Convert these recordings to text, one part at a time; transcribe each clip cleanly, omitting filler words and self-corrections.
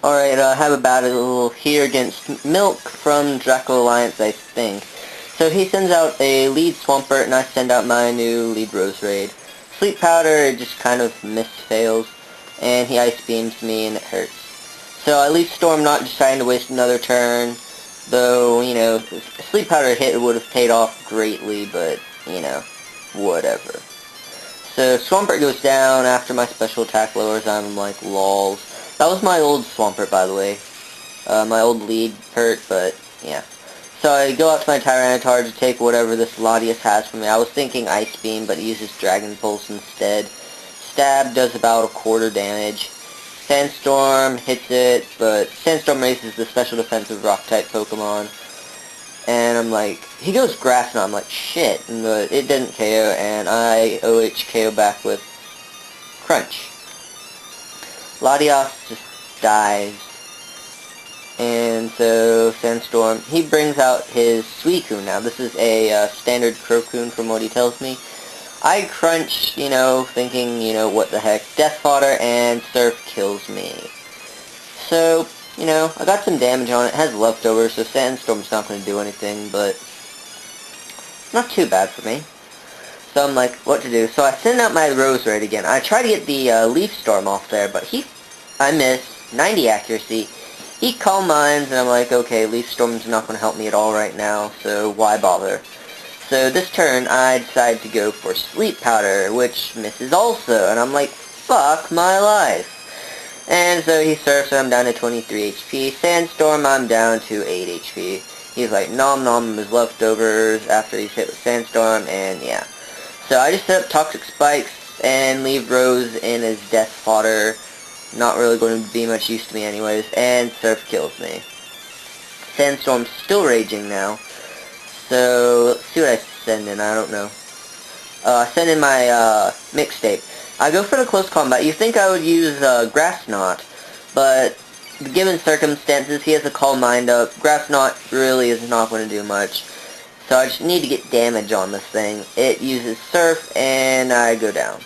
Alright, I have a battle here against Milk from Draco Alliance, I think. So he sends out a lead Swampert, and I send out my new lead Rose Raid. Sleep Powder just kind of fails, and he Ice Beams me, and it hurts. So I leave Storm not deciding to waste another turn, though, you know, Sleep Powder hit would have paid off greatly, but, you know, whatever. So Swampert goes down after my special attack lowers. I'm like, lols. That was my old Swampert, by the way. My old lead pert, but yeah. So I go out to my Tyranitar to take whatever this Latias has for me. I was thinking Ice Beam, but he uses Dragon Pulse instead. Stab does about a quarter damage. Sandstorm hits it, but Sandstorm raises the special defensive Rock-type Pokemon. And I'm like, he goes Grass Knot. I'm like, shit. But it didn't KO, and I OHKO back with Crunch. Latias just dies. And so, Sandstorm, he brings out his Suicune now. This is a standard Crocoon from what he tells me. I crunch, you know, thinking, you know, what the heck. Death Fodder and Surf kills me. So, you know, I got some damage on it. It has leftovers, so Sandstorm's not going to do anything, but not too bad for me. So I'm like, what to do? So I send out my Rose Raid again. I try to get the Leaf Storm off there, but I miss. 90 accuracy. He Calm Minds, and I'm like, okay, Leaf Storm's not going to help me at all right now, so why bother? So this turn, I decide to go for Sleep Powder, which misses also, and I'm like, fuck my life. And so he surfs, and I'm down to 23 HP. Sandstorm, I'm down to 8 HP. He's like, nom nom his leftovers after he's hit with Sandstorm, and yeah. So I just set up Toxic Spikes and leave Rose in as Death Fodder. Not really going to be much use to me anyways, and Surf kills me. Sandstorm's still raging now. So, let's see what I send in, I don't know. I send in my mixtape. I go for the close combat. You think I would use Grass Knot, but given circumstances, he has a Calm Mind up. Grass Knot really is not going to do much. So I just need to get damage on this thing. It uses Surf, and I go down.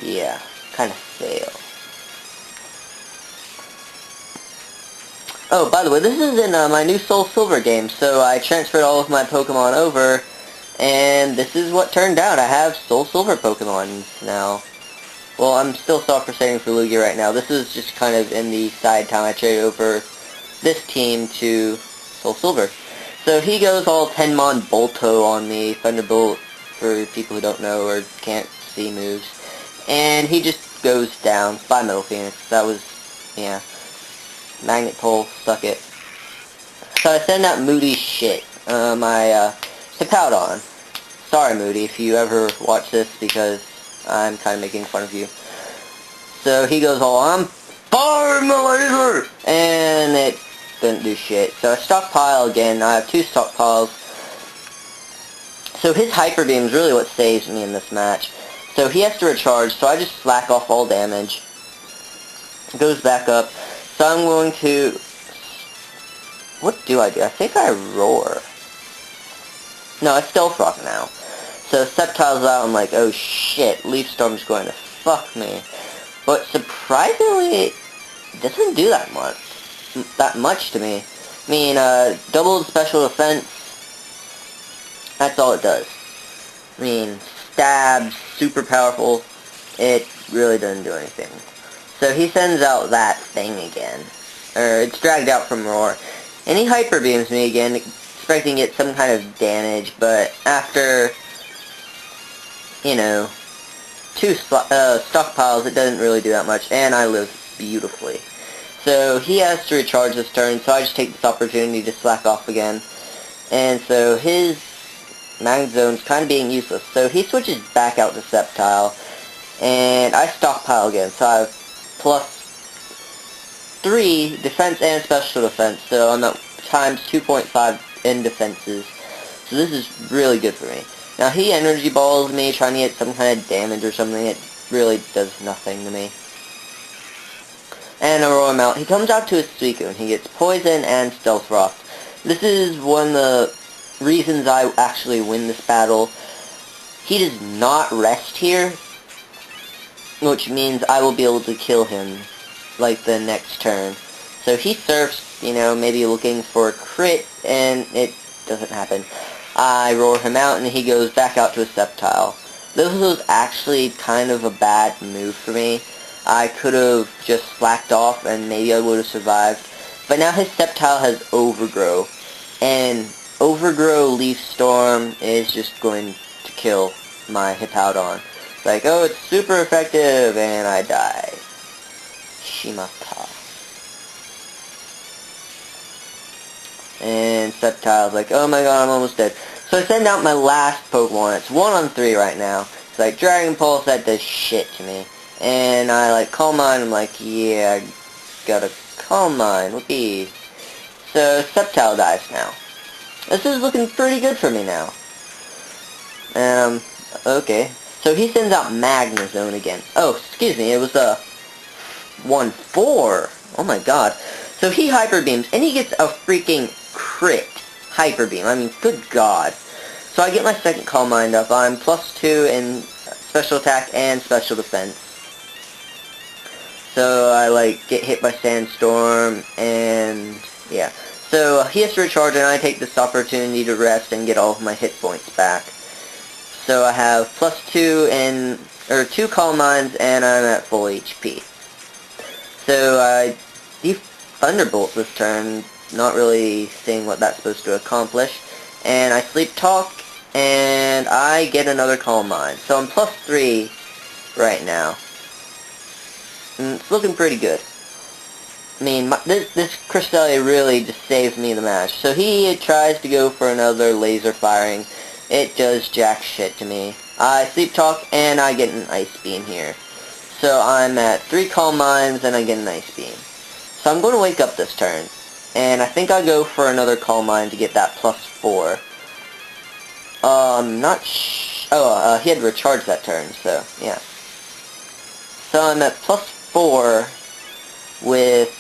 Yeah, kind of fail. Oh, by the way, this is in my new Soul Silver game, so I transferred all of my Pokemon over, and this is what turned out. I have Soul Silver Pokemon now. Well, I'm still self-preserving for Lugia right now. This is just kind of in the side time I traded over this team to Soul Silver. So he goes all Tenmon Bolto on me, Thunderbolt, for people who don't know or can't see moves. And he just goes down by Metal Phoenix. That was, yeah. Magnet Pole, suck it. So I send out Moody shit. My Hippowdon. Sorry, Moody, if you ever watch this, because I'm kind of making fun of you. So he goes all, I'm firing my laser! And it didn't do shit. So I stockpile again. I have 2 stockpiles. So his Hyper Beam is really what saves me in this match. So he has to recharge, so I just slack off all damage. It goes back up. So I'm going to... What do? I think I roar. No, I Stealth Rock now. So Sceptile's out, I'm like, oh shit, Leaf Storm's going to fuck me. But surprisingly, it doesn't do that much to me. I mean, doubled special defense, that's all it does. I mean, stab, super powerful, it really doesn't do anything. So he sends out that thing again. Or it's dragged out from Roar. And he Hyper Beams me again, expecting to get some kind of damage, but after, you know, 2 stockpiles, it doesn't really do that much, and I live beautifully. So he has to recharge this turn, so I just take this opportunity to slack off again. And so his Magnet Zone's kind of being useless. So he switches back out to Sceptile, and I stockpile again, so I have +3 defense and special defense, so I'm at times 2.5 in defenses. So this is really good for me. Now he Energy Balls me, trying to get some kind of damage or something. It really does nothing to me. And I roll him out. He comes out to his Suicune. He gets Poison and Stealth Rock. This is one of the reasons I actually win this battle. He does not rest here, which means I will be able to kill him like, the next turn. So he surfs, you know, maybe looking for a crit, and it doesn't happen. I roar him out, and he goes back out to a Sceptile. This was actually kind of a bad move for me. I could have just slacked off, and maybe I would have survived. But now his Sceptile has Overgrow, and Overgrow Leaf Storm is just going to kill my Hippowdon. It's like, oh, it's super effective, and I die. Shimata. And Sceptile's like, oh my god, I'm almost dead. So I send out my last Pokemon. It's 1 on 3 right now. It's like, Dragon Pulse, that does shit to me. And I, like, Calm Mind. I'm like, yeah, I gotta Calm Mind. Whoopee. So Sceptile dies now. This is looking pretty good for me now. Okay. So he sends out Magnezone again. Oh, excuse me, it was a 1-4. Oh my god. So he Hyper Beams, and he gets a freaking crit Hyper Beam. I mean, good god. So I get my second Calm Mind up. I'm +2 in Special Attack and Special Defense. So I, like, get hit by Sandstorm, and yeah. So he has to recharge, and I take this opportunity to rest and get all of my hit points back. So I have +2 in, or 2 Calm Minds, and I'm at full HP. So he Thunderbolt this turn, not really seeing what that's supposed to accomplish. And I Sleep Talk, and I get another Calm Mind. So I'm +3 right now. And it's looking pretty good. I mean, this Cresselia really just saves me the match. So he tries to go for another Laser Firing. It does jack shit to me. I Sleep Talk, and I get an Ice Beam here. So I'm at 3 Calm Minds, and I get an Ice Beam. So I'm going to wake up this turn. And I think I'll go for another Calm Mind to get that +4. He had to recharge that turn, so, yeah. So I'm at +4 with,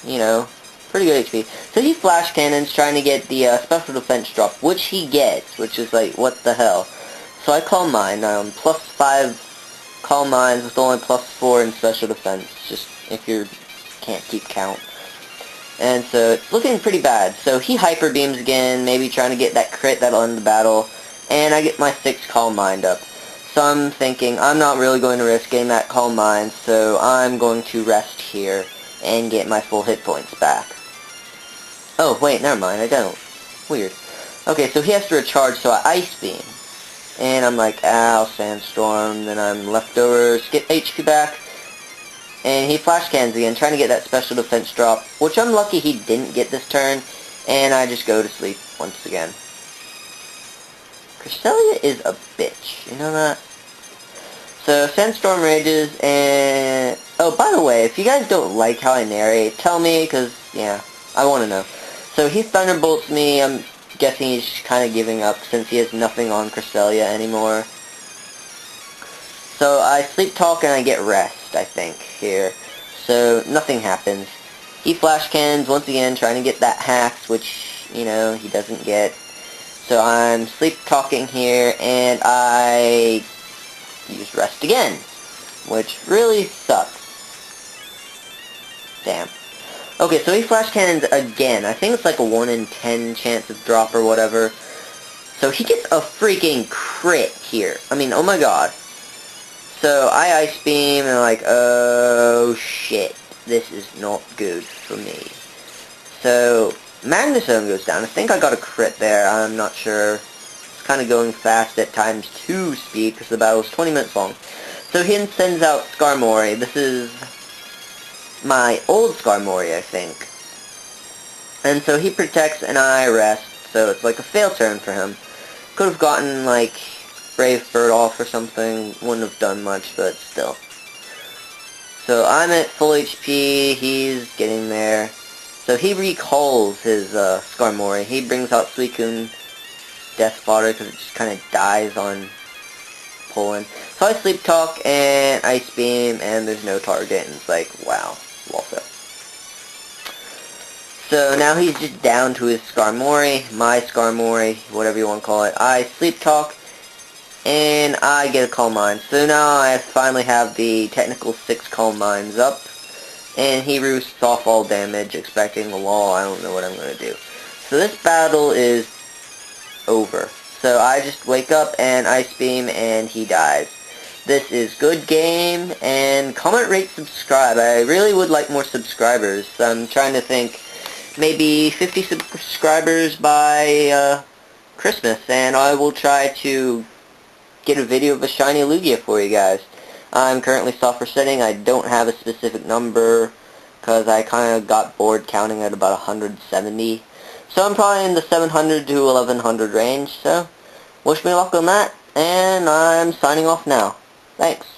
you know, pretty good HP. So he Flash Cannons trying to get the Special Defense drop, which he gets, which is like, what the hell. So I Calm Mind, +5 Calm Minds with only +4 in Special Defense, just if you can't keep count. And so it's looking pretty bad. So he Hyper Beams again, maybe trying to get that crit that'll end the battle, and I get my 6 Calm Mind up. So I'm thinking, I'm not really going to risk getting that Calm Mind, so I'm going to rest here and get my full hit points back. Oh, wait, never mind, I don't. Weird. Okay, so he has to recharge, so I Ice Beam. And I'm like, ow, Sandstorm, then I'm left over, skip HP back. And he Flash Cannons again, trying to get that Special Defense drop, which I'm lucky he didn't get this turn, and I just go to sleep once again. Cresselia is a bitch, you know that? So, Sandstorm rages, and... Oh, by the way, if you guys don't like how I narrate, tell me, because, yeah, I want to know. So, he Thunderbolts me. I'm guessing he's kind of giving up, since he has nothing on Cresselia anymore. So, I Sleep Talk, and I get Rest, I think, here. So, nothing happens. He Flash Cannons, once again, trying to get that Hacks, which, you know, he doesn't get. So, I'm Sleep Talking here, and I use Rest again, which really sucks. Damn. Okay, so he Flash Cannons again. I think it's like a 1 in 10 chance of drop or whatever. So he gets a freaking crit here. I mean, oh my god. So I Ice Beam and I'm like, oh shit, this is not good for me. So Magnezone goes down. I think I got a crit there. I'm not sure. It's kind of going fast at ×2 speed because the battle was 20 minutes long. So he sends out Skarmory. This is my old Skarmory, I think. And so he protects and I rest. So it's like a fail turn for him. Could have gotten like Brave Bird off or something. Wouldn't have done much, but still. So I'm at full HP. He's getting there. So he recalls his Skarmory. He brings out Suicune Death Spotter because it just kind of dies on pulling. So I Sleep Talk and Ice Beam and there's no target and it's like, wow, also. So now he's just down to his Skarmory, my Skarmory, whatever you want to call it. I Sleep Talk and I get a Calm Mind. So now I finally have the technical 6 Calm Minds up. and he roosts off all damage, expecting a wall. I don't know what I'm going to do. So this battle is over. So I just wake up and Ice Beam and he dies. This is good game, and comment, rate, subscribe. I really would like more subscribers. I'm trying to think maybe 50 subscribers by Christmas, and I will try to get a video of a shiny Lugia for you guys. I'm currently soft resetting. I don't have a specific number because I kind of got bored counting at about 170. So I'm probably in the 700 to 1100 range, so wish me luck on that, and I'm signing off now. Thanks.